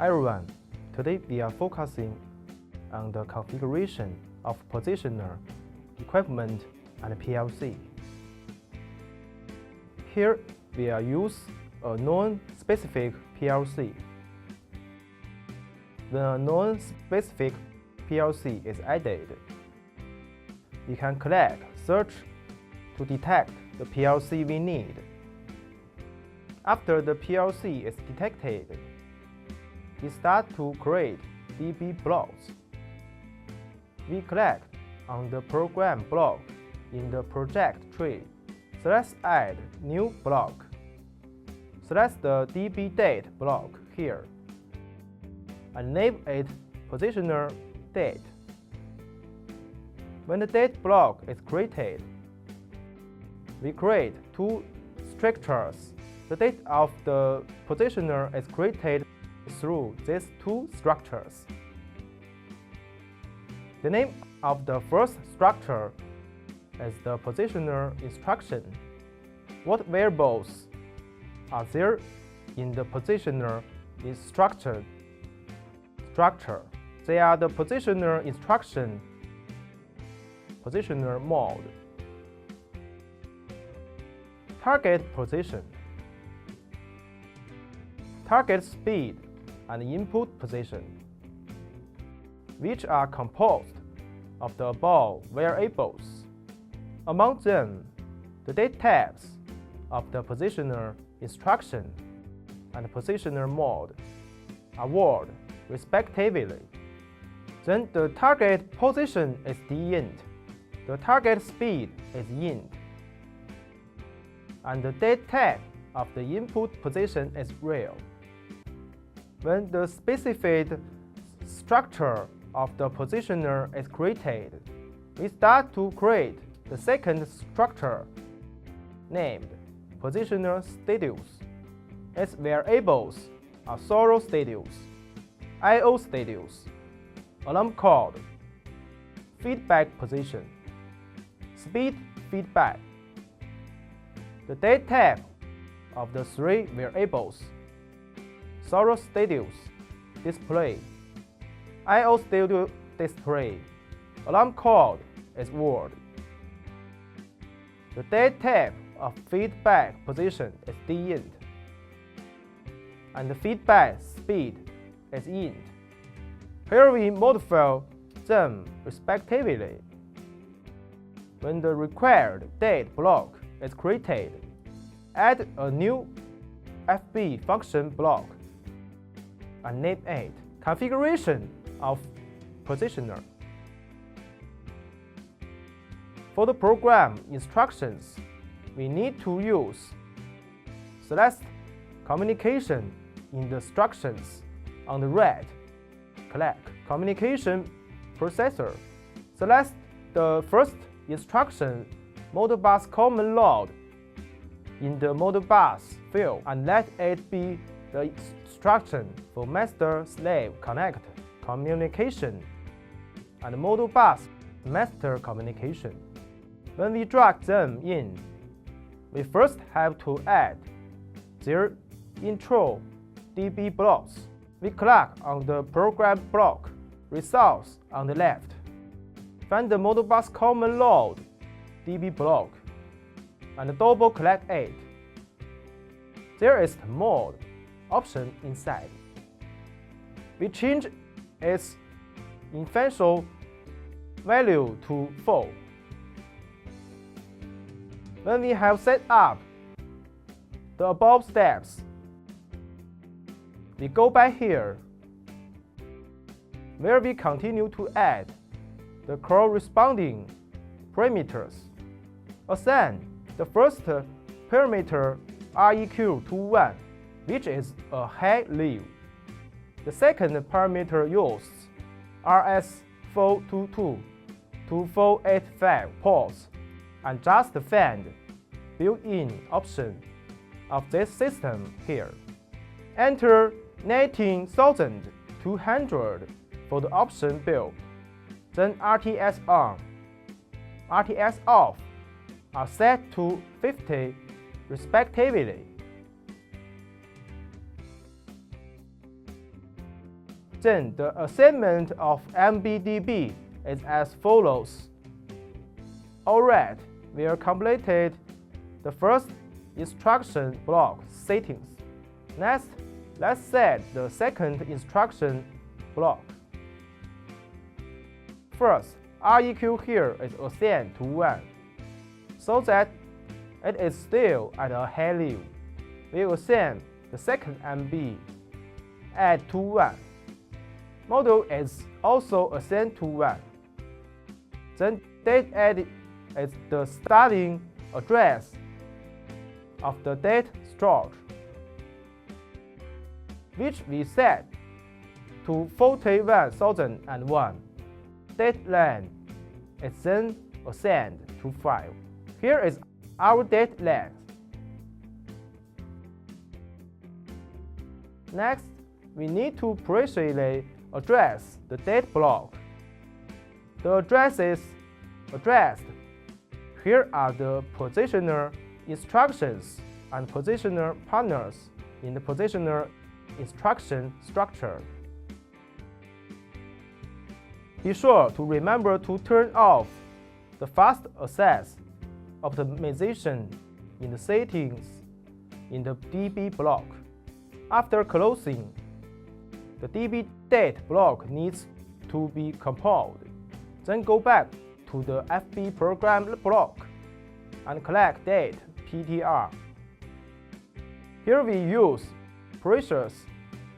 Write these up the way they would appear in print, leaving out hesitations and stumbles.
Hi everyone, today we are focusing on the configuration of positioner, equipment, and PLC. Here we are use a non-specific PLC. When a non-specific PLC is added, we can collect, search to detect the PLC we need. After the PLC is detected, we start to create DB blocks. We click on the program block in the project tree. Select Add New Block. Select the DB Date block here and name it Positioner Date. When the date block is created, we create two structures. The date of the positioner is created through these two structures. The name of the first structure is the positioner instruction. What variables are there in the positioner instruction structure? They are the positioner instruction, positioner mode, target position, target speed, and input position, which are composed of the above variables. Among them, the date types of the positioner instruction and positioner mode are word respectively. Then the target position is dint, the target speed is int, and the date type of the input position is real. When the specified structure of the positioner is created, we start to create the second structure, named positioner status. Its variables are throw status, I/O status, alarm code, feedback position, speed feedback. The date type of the three variables: throw status, display, I/O status display, alarm code is word. The date type of feedback position is dint, and the feedback speed is int. Here we modify them respectively. When the required date block is created, add a new FB function block and name it configuration of positioner. For the program instructions, we need to use select communication in the instructions on the right. Click communication processor. Select the first instruction, Modbus common load, in the Modbus field and let it be the instruction for master-slave connect communication and Modbus master communication. When we drag them in, we first have to add their intro DB blocks. We click on the program block, results on the left. Find the Modbus common load DB block and double-click it. There is the mode option inside. We change its initial value to 4. When we have set up the above steps, we go back here, where we continue to add the corresponding parameters. Assign the first parameter r equal to 1, which is a high level. The second parameter uses RS422 to 485 ports and just find built-in option of this system here. Enter 19,200 for the option build. Then RTS on, RTS off are set to 50 respectively. Then the assignment of MBDB is as follows. Alright, we have completed the first instruction block settings. Next, let's set the second instruction block. First, REQ here is assigned to 1, so that it is still at a high level. We assign the second MB add to 1. Model is also assigned to 1. Then date added is the starting address of the date storage, which we set to 41,001. Date length is then assigned to 5. Here is our date length. Next, we need to precisely address the date block. The addresses addressed here are the positioner instructions and positioner partners in the positioner instruction structure. Be sure to remember to turn off the fast access optimization in the settings in the DB block. After closing, the DB date block needs to be compiled. Then go back to the FB program block and collect date PTR. Here we use precious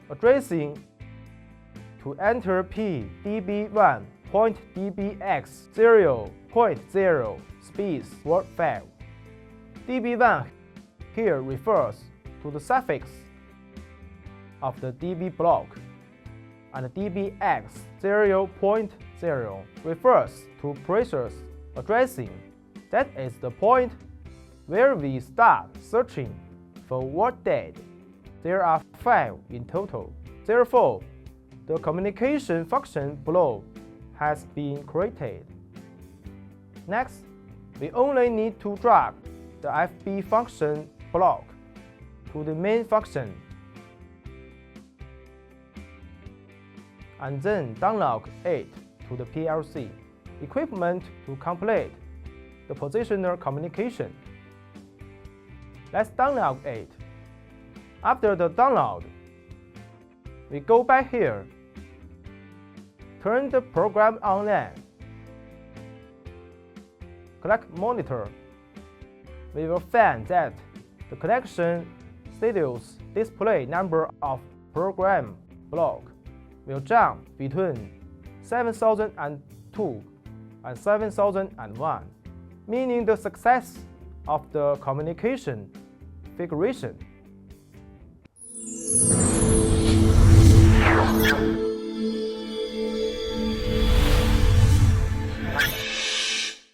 addressing to enter pdb1.dbx0.0 space word file. db1 here refers to the suffix of the DB block, and dbx0.0 refers to precious addressing. That is the point where we start searching for word date. There are 5 in total. Therefore, the communication function below has been created. Next, we only need to drag the FB function block to the main function, and then download it to the PLC equipment to complete the positioner communication. Let's download it. After the download, we go back here, turn the program online, click Monitor. We will find that the connection status display number of program block will jump between 7002 and 7001, meaning the success of the communication configuration.